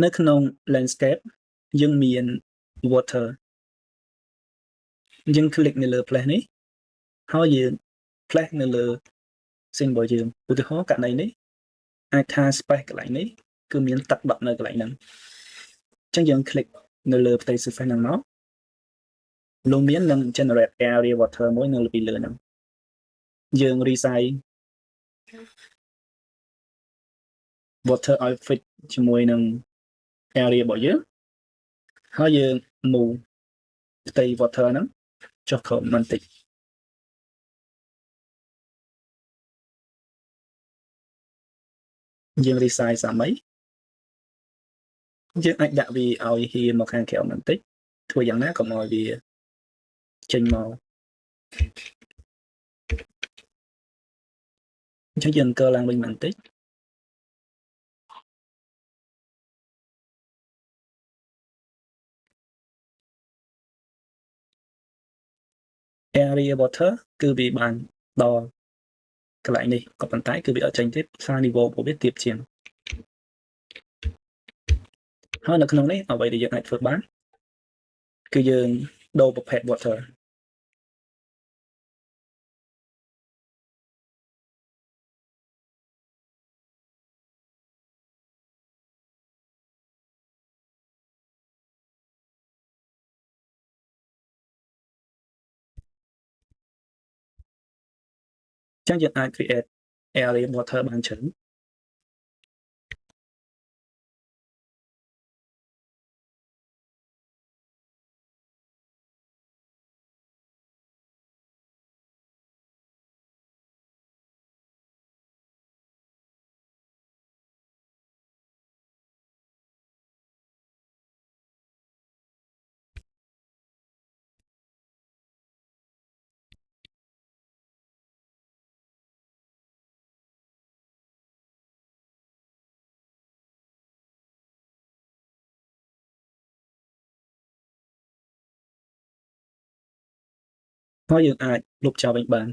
នៅក្នុង landscape យើងមាន water យើង click នៅលើ place នេះហើយយើង place នៅលើ symbol យើងឧទាហរណ៍ករណីនេះអាចថា space កន្លែងនេះគឺមានទឹកដក់នៅកន្លែងហ្នឹងអញ្ចឹងយើង click នៅលើផ្ទៃ surface ហ្នឹងមកLumion នឹង generate area water មួយនៅពីលើហ្នឹងយើង resize water ឲ្យ fit ជាមួយនឹង area របស់យើងហើយយើង move ផ្ទៃ water ហ្នឹងចុះក្រោមបន្តិចយើង resize សាមីយើងអាចដាក់វាឲ្យហៀមកខាងក្រៅបន្តិចធ្វើយ៉ាងណាកុំឲ្យវាចេញមកអញ្ចឹងយើងអង្គឡើងវិញបន្តិចarea water គឺវាបានដល់កន្លែងនេះក៏ប៉ុន្តែគឺវាអត់ចេញទេសារ niveau របស់វាទាបជាងហើយនៅក្នុងនេះអ្វីដែលយើងអាចធ្វើបានគឺយើងដូរប្រភេទ water អញ្ចឹងយើងអាច create area water បានច្រើនហើយយើងអាចលុបចោលវិញបាន